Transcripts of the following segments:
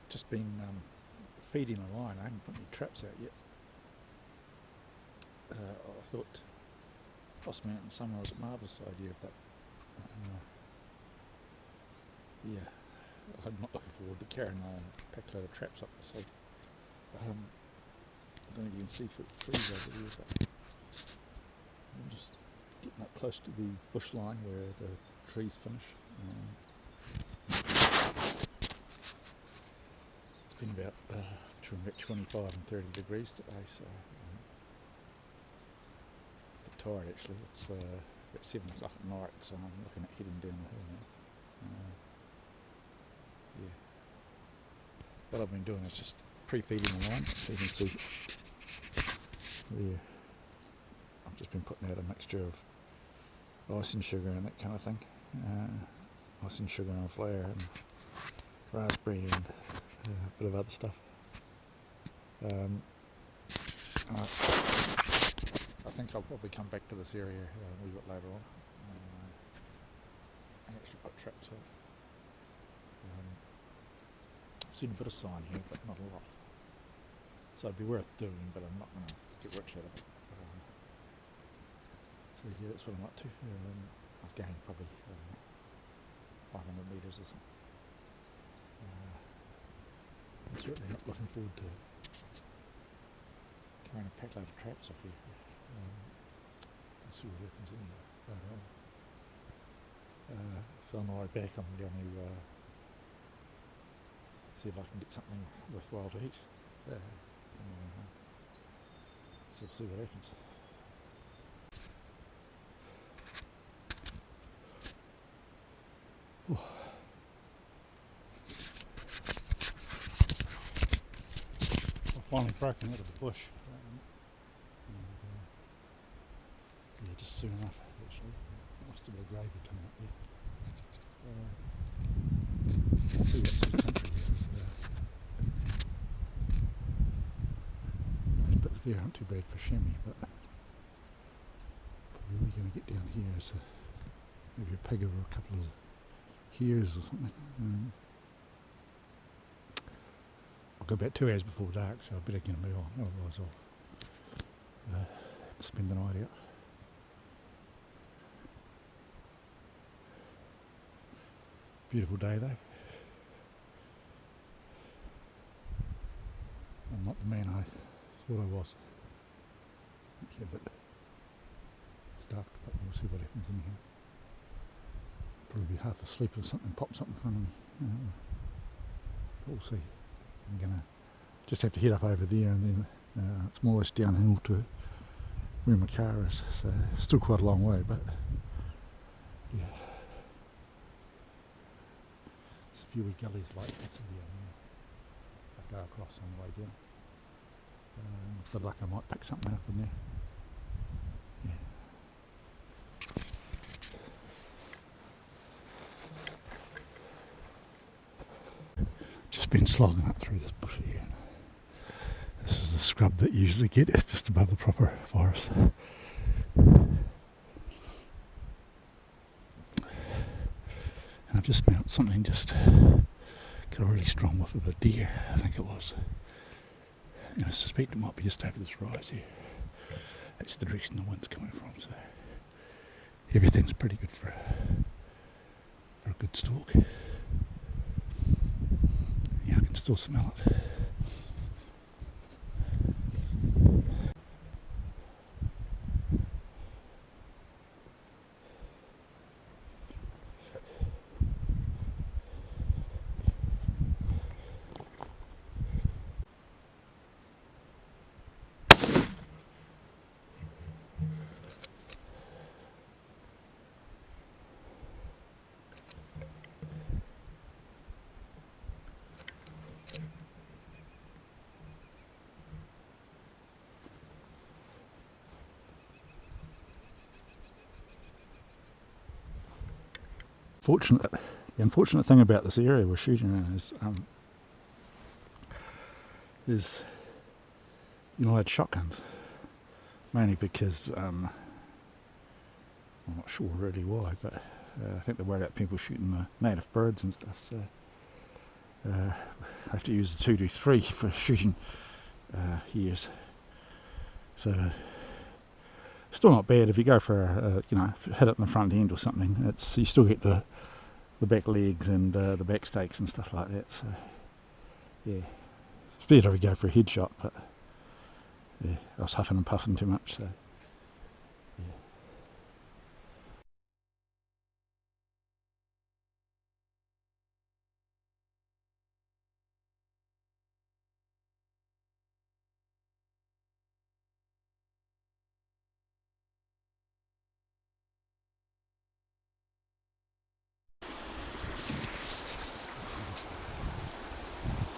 just been feeding a line. I haven't put any traps out yet. I thought Possum Mountain somewhere was a marvellous idea, but yeah, I'm not looking forward to carrying a pack load of traps up this week. I don't know if you can see through the trees over here, but I'm just getting up close to the bush line where the trees finish. It's been about between 25 and 30 degrees today, so a bit tired actually. It's about 7 o'clock at night, so I'm looking at heading down the hill now. Yeah. What I've been doing is just pre-feeding the line, so you can see there. I've just been putting out a mixture of ice and sugar and that kind of thing. Ice and sugar and flour and raspberry and a bit of other stuff. I think I'll probably come back to this area a wee bit later on. I actually put traps out. I've seen a bit of sign here, but not a lot. So it'd be worth doing, but I'm not going to get rich out of it. So yeah, that's what I'm up to. I've gained probably 500 metres or something. I'm certainly not looking forward to carrying a pack load of traps off here. Let's see what happens anyway later on. So on the way back I'm going to see if I can get something worthwhile to eat. So we'll see what happens. I've finally broken out of the bush. Yeah, just soon enough actually. Must have been a gravy coming up there. Let's see what sort of country those bits there aren't too bad for chamois, but probably we're going to get down here is maybe a pig or a couple of hares or something. I'll go about 2 hours before dark, so I better get a move on, otherwise I'll have to spend the night out. Beautiful day though. I'm not the man I thought I was. Actually a bit stuffed, but we'll see what happens in here. Probably be half asleep or something pops up in front of me. But we'll see. I'm gonna just have to head up over there, and then it's more or less downhill to where my car is. So still quite a long way, but yeah. There's a few wee gullies like this down here I go across on the way down. Good luck, I might pick something up in there. Yeah. Just been slogging up through this bush here. This is the scrub that you usually get just above the proper forest. And I've just smelt something, just got a really strong whiff of a deer, I think it was. And I suspect it might be just over this rise here. That's the direction the wind's coming from, so everything's pretty good for a good stalk. Yeah, I can still smell it. The unfortunate thing about this area we're shooting in is you're not allowed shotguns, mainly because I'm not sure really why, but I think they're worried about people shooting native birds and stuff. So I have to use the 223 for shooting heres. So still not bad if you go for hit it in the front end or something. You still get the back legs and the back stakes and stuff like that. So yeah, it's better if you go for a headshot, but yeah, I was huffing and puffing too much. So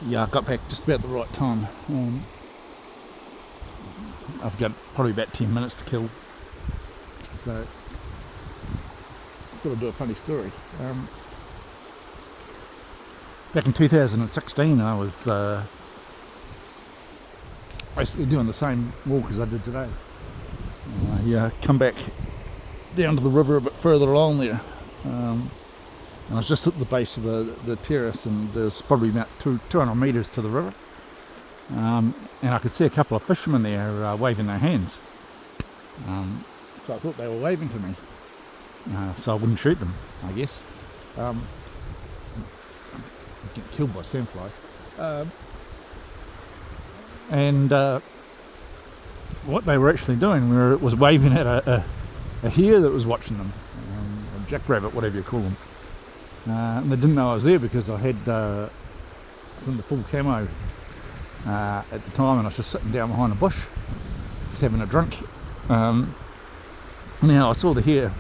yeah, I got back just about the right time. I've got probably about 10 minutes to kill, so I've got to do a funny story. Back in 2016 I was basically doing the same walk as I did today. Come back down to the river a bit further along there, and I was just at the base of the terrace, and there's probably about 200 metres to the river, and I could see a couple of fishermen there waving their hands, so I thought they were waving to me, so I wouldn't shoot them, I guess. Get killed by sandflys, and what they were actually doing was waving at a hare that was watching them, a jackrabbit, whatever you call them. And they didn't know I was there because I was in the full camo at the time, and I was just sitting down behind a bush, just having a drink. Now I saw the hare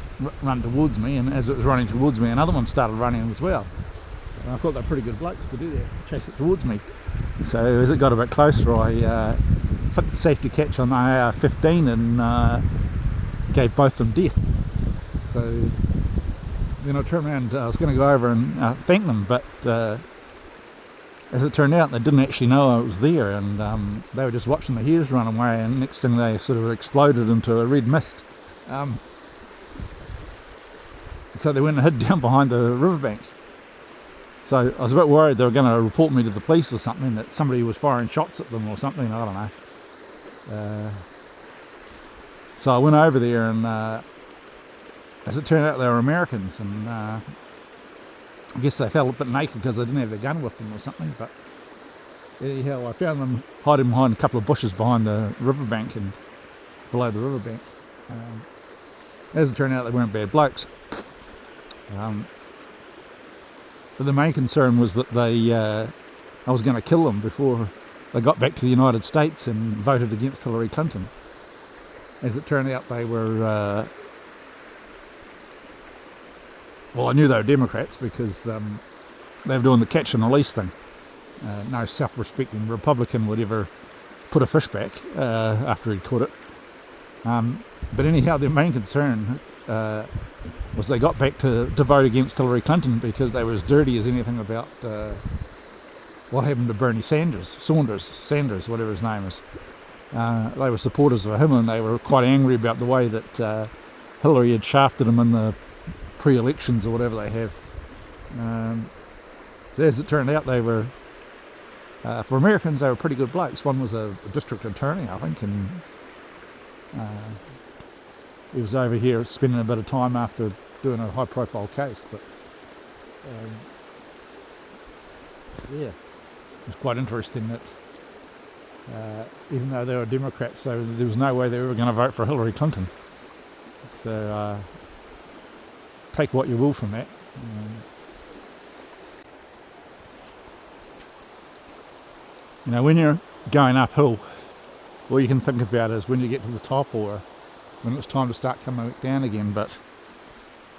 run towards me, and as it was running towards me, another one started running as well. And I thought they were pretty good blokes to do that, chase it towards me. So as it got a bit closer, I flicked the safety catch on my AR-15 and gave both of them death. So then I turned around, I was going to go over and thank them, but as it turned out, they didn't actually know I was there, and they were just watching the hares run away, and next thing they sort of exploded into a red mist. So they went and hid down behind the riverbank. So I was a bit worried they were going to report me to the police or something, that somebody was firing shots at them or something, I don't know. So I went over there, and as it turned out, they were Americans, and I guess they felt a bit naked because they didn't have their gun with them or something. But anyhow, I found them hiding behind a couple of bushes behind the riverbank and below the riverbank. As it turned out, they weren't bad blokes. But the main concern was that I was going to kill them before they got back to the United States and voted against Hillary Clinton. As it turned out, they were well, I knew they were Democrats because they were doing the catch and release thing. No self-respecting Republican would ever put a fish back after he'd caught it. But anyhow, their main concern was they got back to vote against Hillary Clinton because they were as dirty as anything about what happened to Bernie Sanders, whatever his name is. They were supporters of him, and they were quite angry about the way that Hillary had shafted him in the pre-elections or whatever they have. As it turned out, they were, for Americans, they were pretty good blokes. One was a district attorney, I think, and he was over here spending a bit of time after doing a high-profile case. But yeah, it was quite interesting that even though they were Democrats, there was no way they were going to vote for Hillary Clinton. So take what you will from that. When you're going uphill, all you can think about is when you get to the top or when it's time to start coming down again. But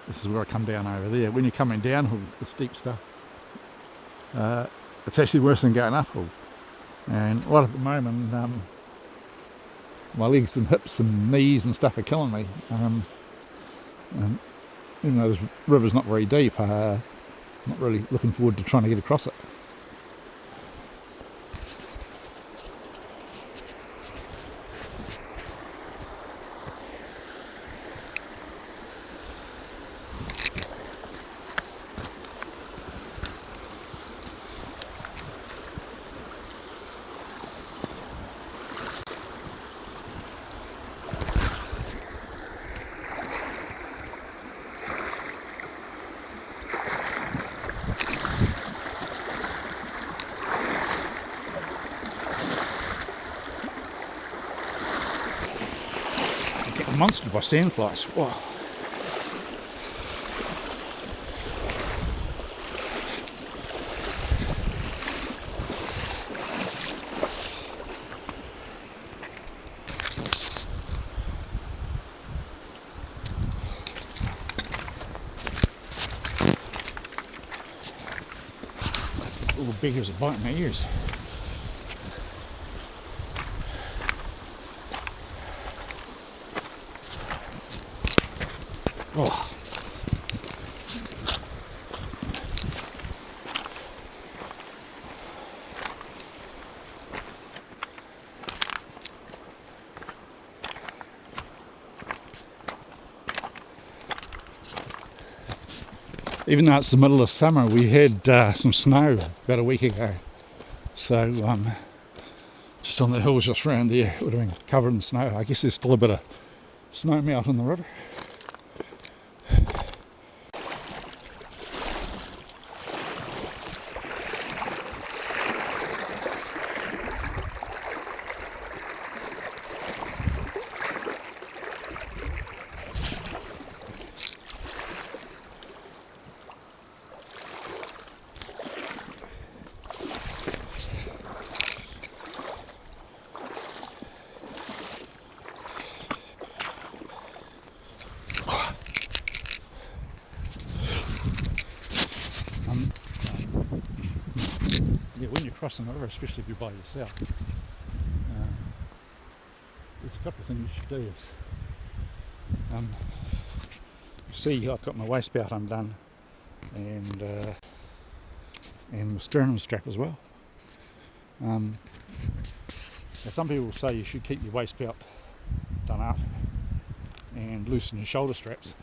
this is where I come down over there. When you're coming downhill, the steep stuff, it's actually worse than going uphill. And right at the moment, my legs and hips and knees and stuff are killing me. And even though this river's not very deep, I'm not really looking forward to trying to get across it. monstered by sandflies. Wow. Little beggars are biting my ears. Oh. Even though it's the middle of summer, we had some snow about a week ago. So just on the hills just around there, it would have been covered in snow. I guess there's still a bit of snow melt in the river. Yeah, when you're crossing the river, especially if you're by yourself, there's a couple of things you should do. See, I've got my waist belt undone and the sternum strap as well. Now some people say you should keep your waist belt done up and loosen your shoulder straps.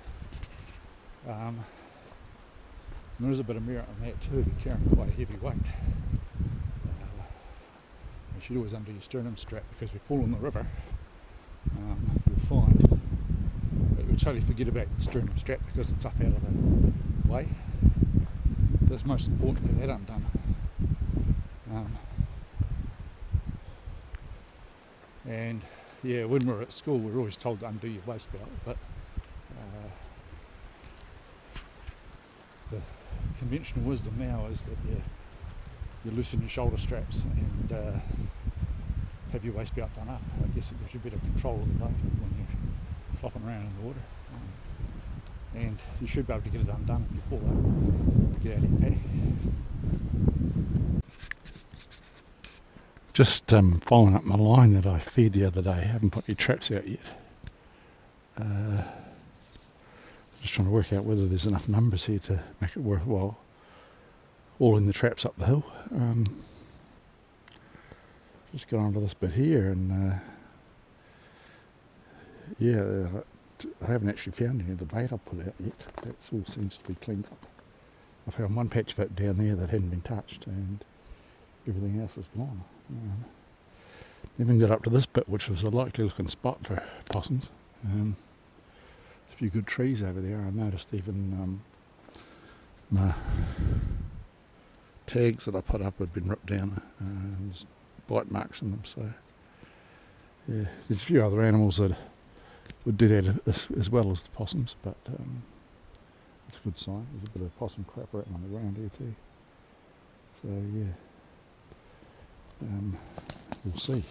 There is a bit of merit in that too, if you're carrying quite a heavy weight. You should always undo your sternum strap, because if you fall in the river, you'll find that you'll totally forget about the sternum strap because it's up out of the way. But it's most important to have that undone. And yeah, when we were at school, we were always told to undo your waist belt, but the conventional wisdom now is that you loosen your shoulder straps and have your waist belt done up. I guess it gives you a bit of control of the boat when you're flopping around in the water. And you should be able to get it undone if you fall over to get out of your pack. Just following up my line that I fed the other day. I haven't put any traps out yet. Just trying to work out whether there's enough numbers here to make it worthwhile hauling the traps up the hill. Just got onto this bit here and yeah, I haven't actually found any of the bait I've put out yet. That all seems to be cleaned up. I found one patch of it down there that hadn't been touched and everything else is gone. Even got up to this bit, which was a likely looking spot for possums. A few good trees over there. I noticed even my tags that I put up had been ripped down. There's bite marks in them, so yeah, there's a few other animals that would do that as well as the possums, but it's a good sign. There's a bit of possum crap right on the ground here too. So yeah, we'll see.